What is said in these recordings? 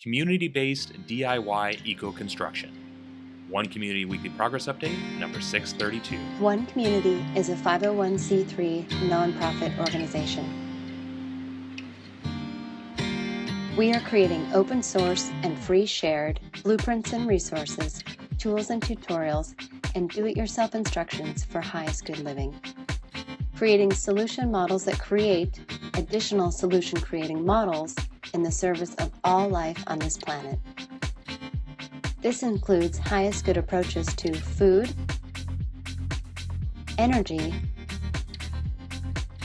Community-based DIY eco-construction. One Community Weekly Progress Update, number 632. One Community is a 501c3 nonprofit organization. We are creating open source and free shared blueprints and resources, tools and tutorials, and do-it-yourself instructions for highest good living. Creating solution models that create additional solution creating models in the service of all life on this planet. This includes highest good approaches to food, energy,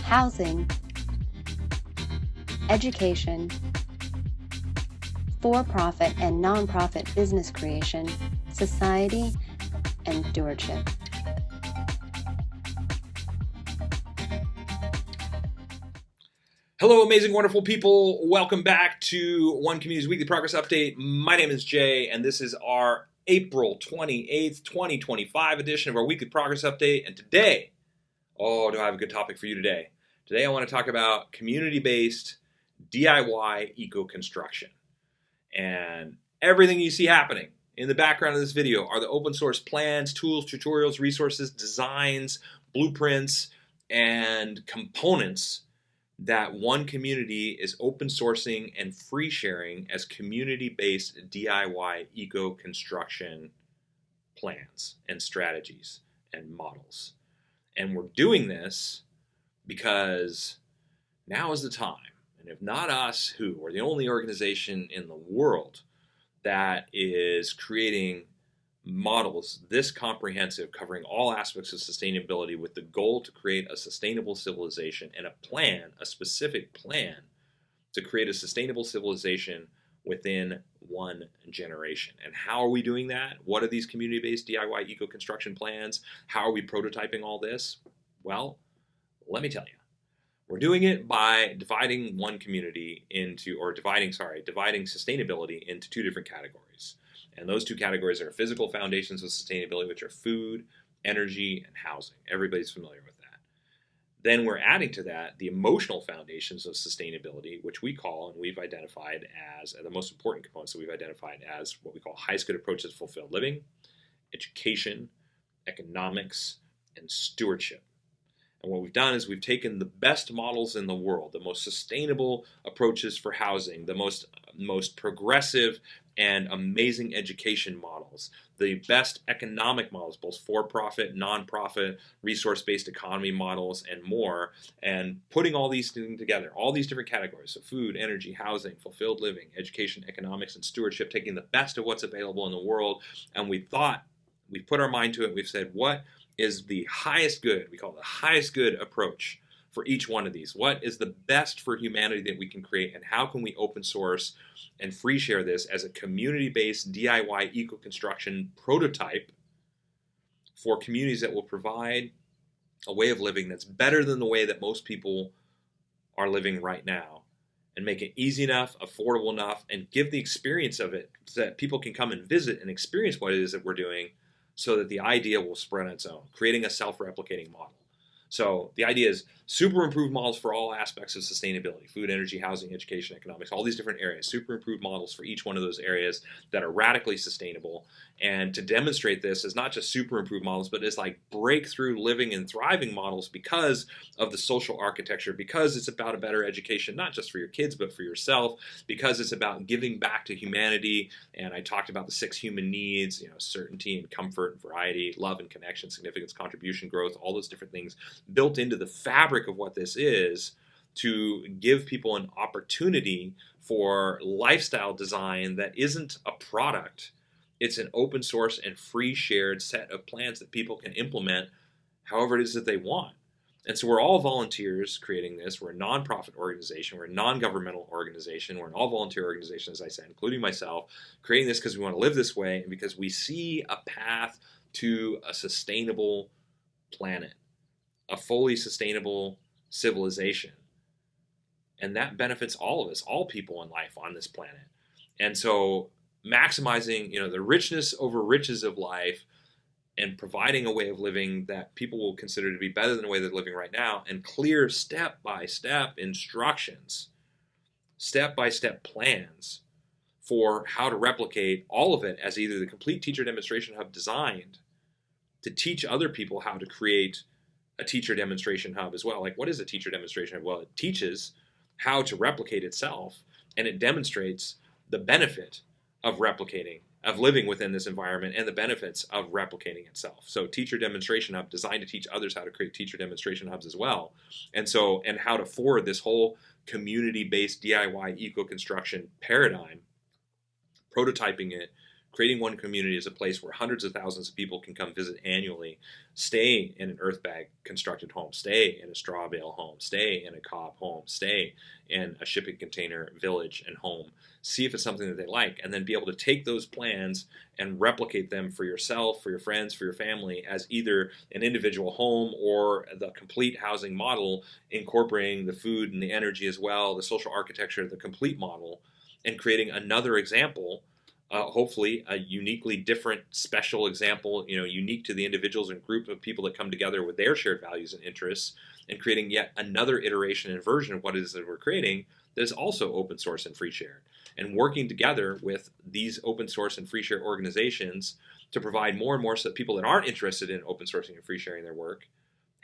housing, education, for-profit and non-profit business creation, society, and stewardship. Hello, amazing, wonderful people. Welcome back to One Community's Weekly Progress Update. My name is Jay, and this is our April 28th, 2025 edition of our Weekly Progress Update. And today, do I have a good topic for you today? Today I want to talk about community-based DIY eco-construction. And everything you see happening in the background of this video are the open source plans, tools, tutorials, resources, designs, blueprints, and components that One Community is open sourcing and free sharing as community-based DIY eco-construction plans and strategies and models. And we're doing this because now is the time. And if not us, who? We're the only organization in the world that is creating models this comprehensive, covering all aspects of sustainability with the goal to create a sustainable civilization and a plan, a specific plan to create a sustainable civilization within one generation. And how are we doing that? What are these community-based DIY eco-construction plans? How are we prototyping all this? Well, let me tell you. We're doing it by dividing one community into, dividing sustainability into two different categories. And those two categories are physical foundations of sustainability, which are food, energy, and housing. Everybody's familiar with that. Then we're adding to that the emotional foundations of sustainability, which we call, and we've identified as, the most important components that we've identified as what we call highest good approaches to fulfilled living, education, economics, and stewardship. And what we've done is we've taken the best models in the world, the most sustainable approaches for housing, the most progressive and amazing education models, the best economic models, both for-profit, non-profit, resource-based economy models, and more, and putting all these things together, all these different categories, so food, energy, housing, fulfilled living, education, economics, and stewardship, taking the best of what's available in the world, and we've put our mind to it, we've said, what is the highest good, we call it the highest good approach for each one of these. What is the best for humanity that we can create, and how can we open source and free share this as a community-based DIY eco-construction prototype for communities that will provide a way of living that's better than the way that most people are living right now, and make it easy enough, affordable enough, and give the experience of it so that people can come and visit and experience what it is that we're doing, so that the idea will spread on its own, creating a self-replicating model. So the idea is super improved models for all aspects of sustainability, food, energy, housing, education, economics, all these different areas, super improved models for each one of those areas that are radically sustainable. And to demonstrate this is not just super improved models, but it's like breakthrough living and thriving models because of the social architecture, because it's about a better education, not just for your kids, but for yourself, because it's about giving back to humanity. And I talked about the 6 human needs, certainty and comfort and variety, love and connection, significance, contribution, growth, all those different things built into the fabric of what this is, to give people an opportunity for lifestyle design that isn't a product. It's an open source and free shared set of plans that people can implement however it is that they want. And so we're all volunteers creating this. We're a nonprofit organization. We're a non-governmental organization. We're an all-volunteer organization, as I said, including myself, creating this because we want to live this way and because we see a path to a sustainable planet, a fully sustainable civilization. And that benefits all of us, all people in life on this planet. And so maximizing, the richness over riches of life, and providing a way of living that people will consider to be better than the way they're living right now, and clear step-by-step instructions, step-by-step plans for how to replicate all of it as either the complete teacher demonstration hub designed to teach other people how to create a teacher demonstration hub as well. Like, what is a teacher demonstration hub? Well, it teaches how to replicate itself, and it demonstrates the benefit of replicating, of living within this environment, and the benefits of replicating itself. So teacher demonstration hub designed to teach others how to create teacher demonstration hubs as well. And how to forward this whole community-based DIY eco-construction paradigm, prototyping it, creating one community as a place where hundreds of thousands of people can come visit annually, stay in an earth bag constructed home, stay in a straw bale home, stay in a cob home, stay in a shipping container village and home, see if it's something that they like, and then be able to take those plans and replicate them for yourself, for your friends, for your family as either an individual home or the complete housing model, incorporating the food and the energy as well, the social architecture, the complete model, and creating another example. Hopefully a uniquely different, special example, unique to the individuals and group of people that come together with their shared values and interests, and creating yet another iteration and version of what it is that we're creating that is also open source and free shared. And working together with these open source and free share organizations to provide more and more so that people that aren't interested in open sourcing and free sharing their work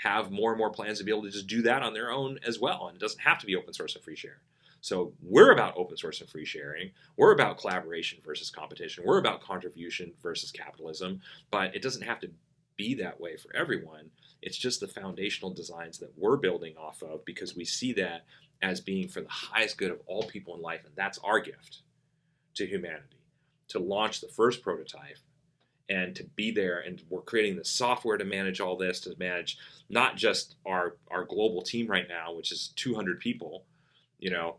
have more and more plans to be able to just do that on their own as well. And it doesn't have to be open source and free share. So we're about open source and free sharing. We're about collaboration versus competition. We're about contribution versus capitalism. But it doesn't have to be that way for everyone. It's just the foundational designs that we're building off of because we see that as being for the highest good of all people in life. And that's our gift to humanity, to launch the first prototype and to be there. And we're creating the software to manage all this, to manage not just our global team right now, which is 200 people,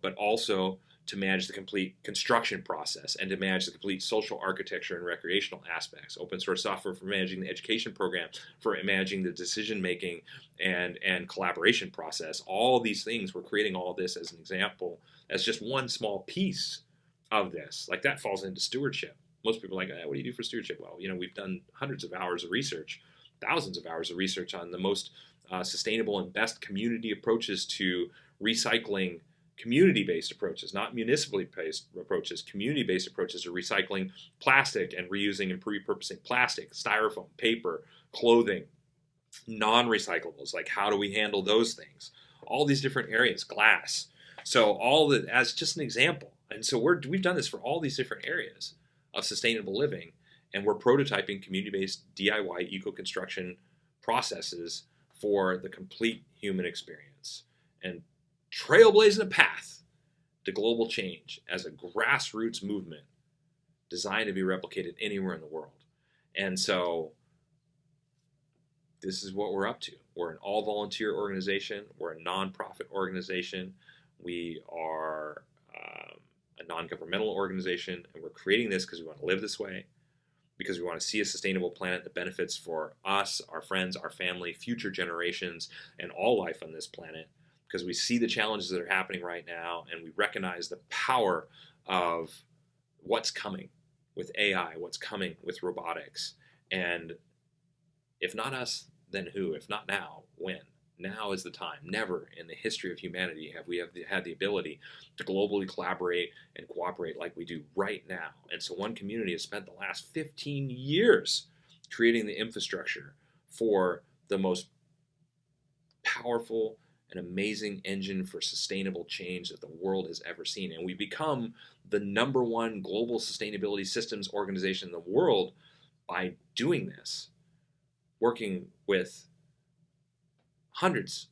but also to manage the complete construction process and to manage the complete social architecture and recreational aspects. Open source software for managing the education program, for managing the decision making and collaboration process. All these things, we're creating all of this as an example, as just one small piece of this. Like that falls into stewardship. Most people are like, what do you do for stewardship? Well, we've done hundreds of hours of research, thousands of hours of research on the most sustainable and best community approaches to recycling. Community-based approaches, not municipally-based approaches, community-based approaches to recycling plastic and reusing and repurposing plastic, styrofoam, paper, clothing, non-recyclables, like how do we handle those things? All these different areas, glass. So all that as just an example. And so we've done this for all these different areas of sustainable living, and we're prototyping community-based DIY eco-construction processes for the complete human experience. And trailblazing a path to global change as a grassroots movement designed to be replicated anywhere in the world. And so this is what we're up to. We're an all-volunteer organization. We're a nonprofit organization. We are a non-governmental organization, and we're creating this because we want to live this way, because we want to see a sustainable planet that benefits for us, our friends, our family, future generations, and all life on this planet. Because we see the challenges that are happening right now, and we recognize the power of what's coming with AI, what's coming with robotics. And if not us, then who? If not now, when? Now is the time. Never in the history of humanity have we had the ability to globally collaborate and cooperate like we do right now. And so one community has spent the last 15 years creating the infrastructure for the most powerful an amazing engine for sustainable change that the world has ever seen. And we've become the #1 global sustainability systems organization in the world by doing this, working with hundreds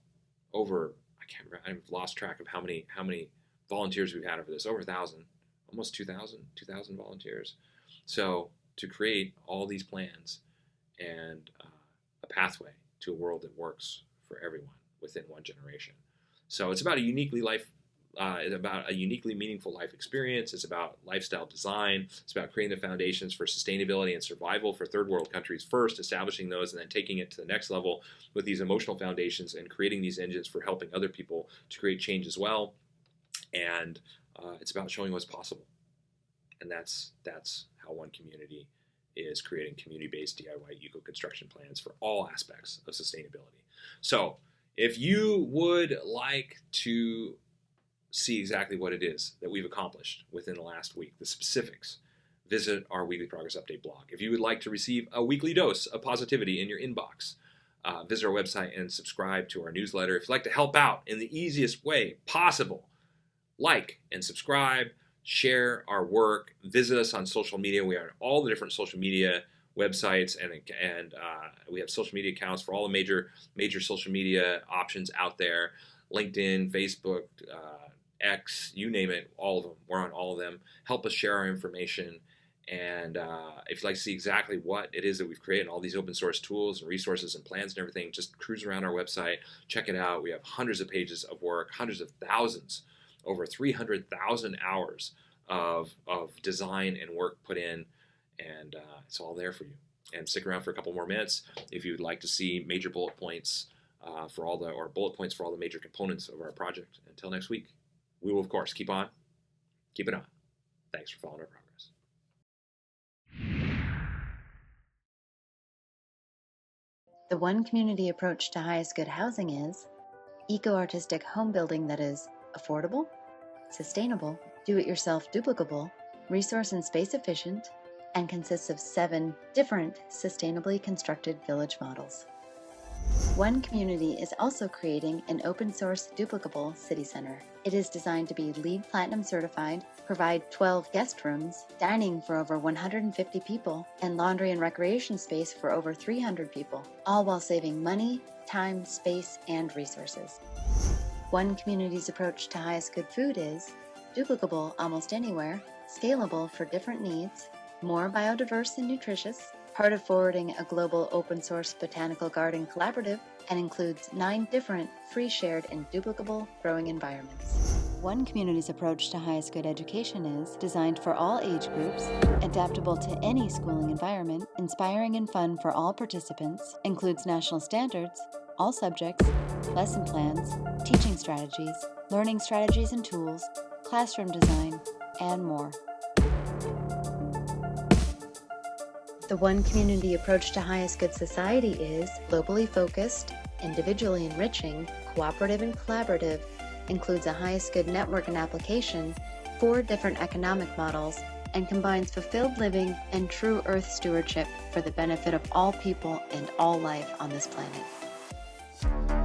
over, I can't remember, I've lost track of how many volunteers we've had over this, over 1,000, almost 2,000 volunteers. So to create all these plans and a pathway to a world that works for everyone within one generation. So it's about a uniquely meaningful life experience. It's about lifestyle design. It's about creating the foundations for sustainability and survival for third world countries first, establishing those, and then taking it to the next level with these emotional foundations and creating these engines for helping other people to create change as well. And it's about showing what's possible. And that's how one community is creating community-based DIY eco-construction plans for all aspects of sustainability. So if you would like to see exactly what it is that we've accomplished within the last week, the specifics, visit our Weekly Progress Update blog. If you would like to receive a weekly dose of positivity in your inbox, visit our website and subscribe to our newsletter. If you'd like to help out in the easiest way possible, like and subscribe, share our work, visit us on social media. We are on all the different social media websites, and we have social media accounts for all the major social media options out there: LinkedIn, Facebook, X, you name it, all of them. We're on all of them. Help us share our information. And if you'd like to see exactly what it is that we've created, all these open source tools and resources and plans and everything, just cruise around our website, check it out. We have hundreds of pages of work, hundreds of thousands, over 300,000 hours of design and work put in, and it's all there for you. And stick around for a couple more minutes if you'd like to see major bullet points for all the major components of our project. Until next week, we will of course keep it on. Thanks for following our progress. The one community approach to highest good housing is eco-artistic home building that is affordable, sustainable, do-it-yourself duplicable, resource and space efficient, and consists of 7 different sustainably constructed village models. One Community is also creating an open-source duplicable city center. It is designed to be LEED Platinum certified, provide 12 guest rooms, dining for over 150 people, and laundry and recreation space for over 300 people, all while saving money, time, space, and resources. One Community's approach to highest good food is duplicable almost anywhere, scalable for different needs, more biodiverse and nutritious, part of forwarding a global open-source botanical garden collaborative, and includes 9 different free, shared, and duplicable growing environments. One Community's approach to highest good education is designed for all age groups, adaptable to any schooling environment, inspiring and fun for all participants, includes national standards, all subjects, lesson plans, teaching strategies, learning strategies and tools, classroom design, and more. The One Community approach to highest good society is globally focused, individually enriching, cooperative and collaborative, includes a highest good network and application, 4 different economic models, and combines fulfilled living and true earth stewardship for the benefit of all people and all life on this planet.